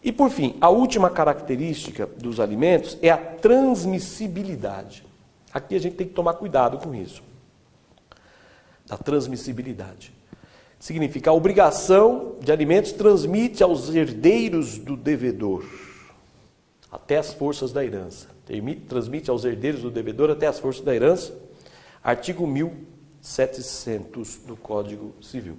E por fim, a última característica dos alimentos é a transmissibilidade. Aqui a gente tem que tomar cuidado com isso. A transmissibilidade. Significa a obrigação de alimentos transmite aos herdeiros do devedor até as forças da herança. Transmite aos herdeiros do devedor até as forças da herança. Artigo 1700 do Código Civil.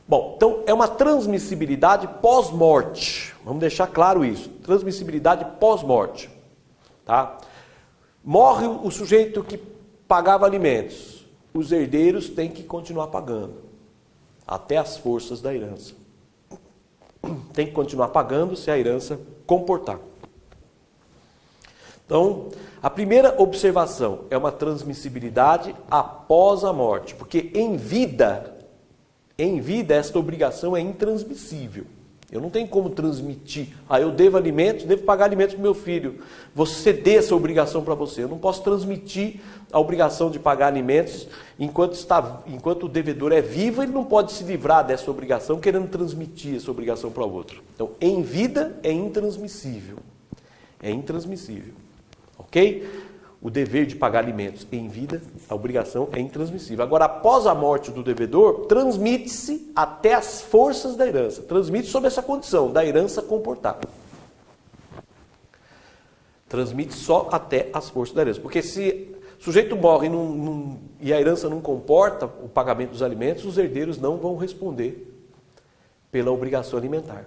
Bom, então é uma transmissibilidade pós-morte. Vamos deixar claro isso. Transmissibilidade pós-morte. Tá? Morre o sujeito que pagava alimentos. Os herdeiros têm que continuar pagando. Até as forças da herança. Tem que continuar pagando se a herança comportar. Então, a primeira observação é uma transmissibilidade após a morte. Porque em vida esta obrigação é intransmissível. Eu não tenho como transmitir. Eu devo alimentos, devo pagar alimentos para o meu filho. Vou ceder essa obrigação para você. Eu não posso transmitir a obrigação de pagar alimentos enquanto o devedor é vivo, ele não pode se livrar dessa obrigação querendo transmitir essa obrigação para o outro. Então, em vida é intransmissível. É intransmissível. Ok? O dever de pagar alimentos em vida, a obrigação é intransmissível. Agora, após a morte do devedor, transmite-se até as forças da herança. Transmite sob essa condição, da herança comportar. Transmite só até as forças da herança. Porque se o sujeito morre e a herança não comporta o pagamento dos alimentos, os herdeiros não vão responder pela obrigação alimentar.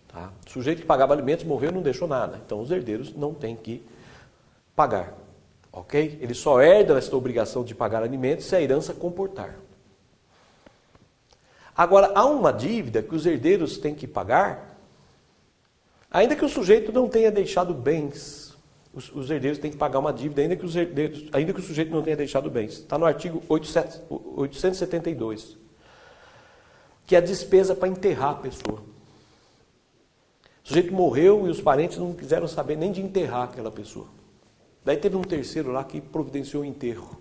Tá? O sujeito que pagava alimentos morreu e não deixou nada. Então os herdeiros não têm que pagar. Ok? Eles só herdam essa obrigação de pagar alimentos se a herança comportar. Agora, há uma dívida que os herdeiros têm que pagar, ainda que o sujeito não tenha deixado bens. Os herdeiros têm que pagar uma dívida, ainda que o sujeito não tenha deixado bens. Está no artigo 872, que é a despesa para enterrar a pessoa. O sujeito morreu e os parentes não quiseram saber nem de enterrar aquela pessoa. Daí teve um terceiro lá que providenciou o enterro.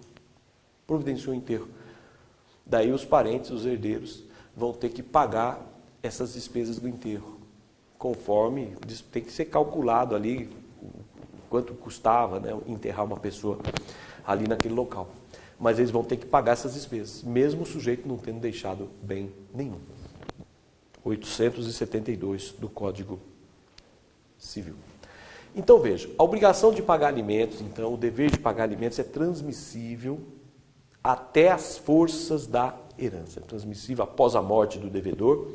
Daí os parentes, os herdeiros, vão ter que pagar essas despesas do enterro. Conforme, tem que ser calculado ali quanto custava, né, enterrar uma pessoa ali naquele local. Mas eles vão ter que pagar essas despesas, mesmo o sujeito não tendo deixado bem nenhum. 872 do Código Civil. Então veja, a obrigação de pagar alimentos, então o dever de pagar alimentos é transmissível até as forças da herança. É transmissível após a morte do devedor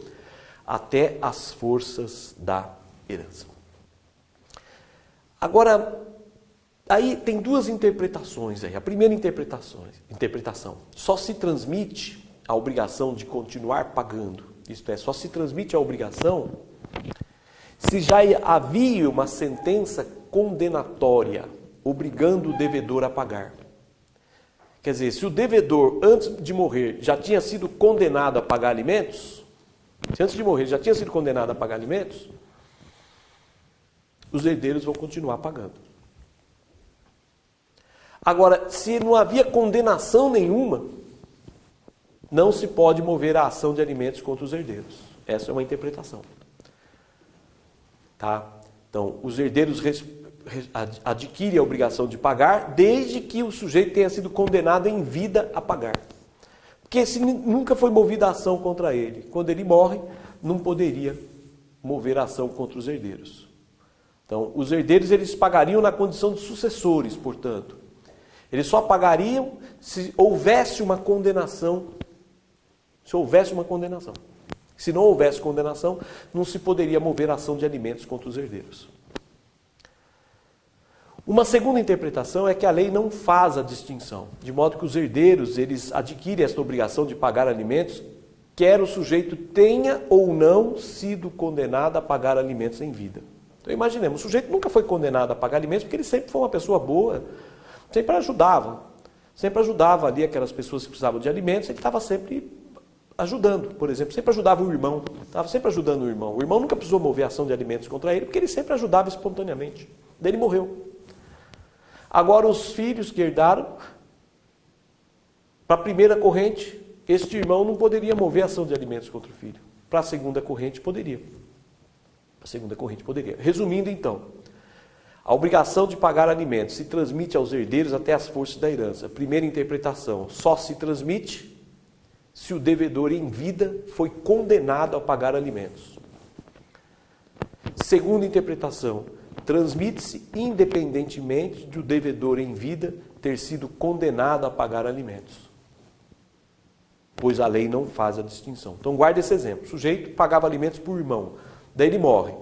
até as forças da herança. Agora, aí tem duas interpretações aí. A primeira interpretação, só se transmite a obrigação de continuar pagando. Isto é, só se transmite a obrigação se já havia uma sentença condenatória obrigando o devedor a pagar. Quer dizer, se o devedor, antes de morrer, já tinha sido condenado a pagar alimentos, os herdeiros vão continuar pagando. Agora, se não havia condenação nenhuma, não se pode mover a ação de alimentos contra os herdeiros. Essa é uma interpretação. Tá? Então, os herdeiros adquirem a obrigação de pagar desde que o sujeito tenha sido condenado em vida a pagar. Porque se nunca foi movida a ação contra ele, quando ele morre, não poderia mover a ação contra os herdeiros. Então, os herdeiros eles pagariam na condição de sucessores, portanto. Eles só pagariam se houvesse uma condenação. Se não houvesse condenação, não se poderia mover a ação de alimentos contra os herdeiros. Uma segunda interpretação é que a lei não faz a distinção, de modo que os herdeiros eles adquirem esta obrigação de pagar alimentos, quer o sujeito tenha ou não sido condenado a pagar alimentos em vida. Então imaginemos, o sujeito nunca foi condenado a pagar alimentos porque ele sempre foi uma pessoa boa, sempre ajudava ali aquelas pessoas que precisavam de alimentos, ele estava sempre ajudando, por exemplo, sempre ajudava o irmão, estava sempre ajudando o irmão. O irmão nunca precisou mover a ação de alimentos contra ele, porque ele sempre ajudava espontaneamente. Daí ele morreu. Agora os filhos que herdaram, para a primeira corrente, este irmão não poderia mover a ação de alimentos contra o filho. para a segunda corrente poderia. A segunda corrente poderia. Resumindo então, a obrigação de pagar alimentos se transmite aos herdeiros até as forças da herança. Primeira interpretação, só se transmite se o devedor em vida foi condenado a pagar alimentos. Segunda interpretação, transmite-se independentemente do devedor em vida ter sido condenado a pagar alimentos, pois a lei não faz a distinção. Então guarda esse exemplo. O sujeito pagava alimentos por irmão, daí ele morre.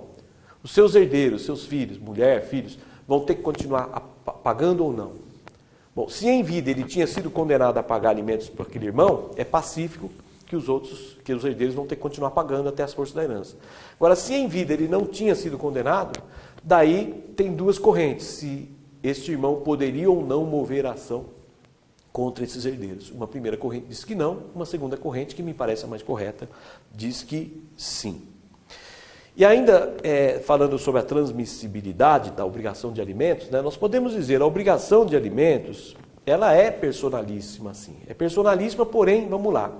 Os seus herdeiros, seus filhos, mulher, filhos, vão ter que continuar pagando ou não? Bom, se em vida ele tinha sido condenado a pagar alimentos por aquele irmão, é pacífico que os herdeiros vão ter que continuar pagando até as forças da herança. Agora, se em vida ele não tinha sido condenado, daí tem duas correntes, se este irmão poderia ou não mover a ação contra esses herdeiros. Uma primeira corrente diz que não, uma segunda corrente, que me parece a mais correta, diz que sim. E ainda, falando sobre a transmissibilidade da obrigação de alimentos, né, nós podemos dizer a obrigação de alimentos, ela é personalíssima, sim. É personalíssima, porém, vamos lá.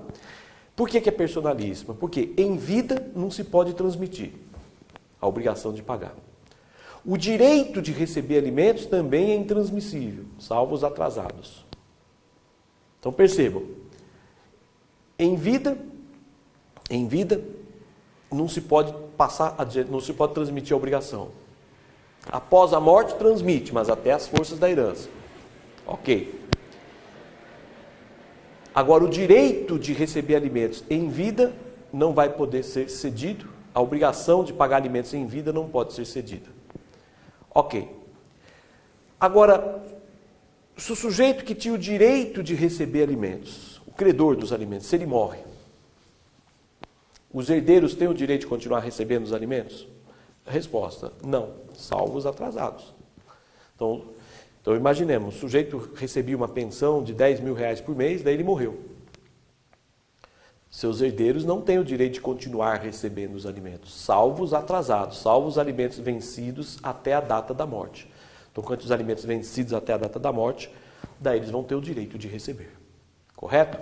Por que é personalíssima? Porque em vida não se pode transmitir a obrigação de pagar. O direito de receber alimentos também é intransmissível, salvo os atrasados. Então percebam, em vida não se pode não se pode transmitir a obrigação. Após a morte transmite, mas até as forças da herança. Ok. Agora o direito de receber alimentos em vida não vai poder ser cedido, a obrigação de pagar alimentos em vida não pode ser cedida. Ok. Agora, se o sujeito que tinha o direito de receber alimentos, o credor dos alimentos, se ele morre, os herdeiros têm o direito de continuar recebendo os alimentos? A resposta, não, salvo os atrasados. Então imaginemos, o sujeito recebia uma pensão de 10 mil reais por mês, daí ele morreu. Seus herdeiros não têm o direito de continuar recebendo os alimentos, salvo os atrasados, salvo os alimentos vencidos até a data da morte. Então, quanto os alimentos vencidos até a data da morte, daí eles vão ter o direito de receber. Correto?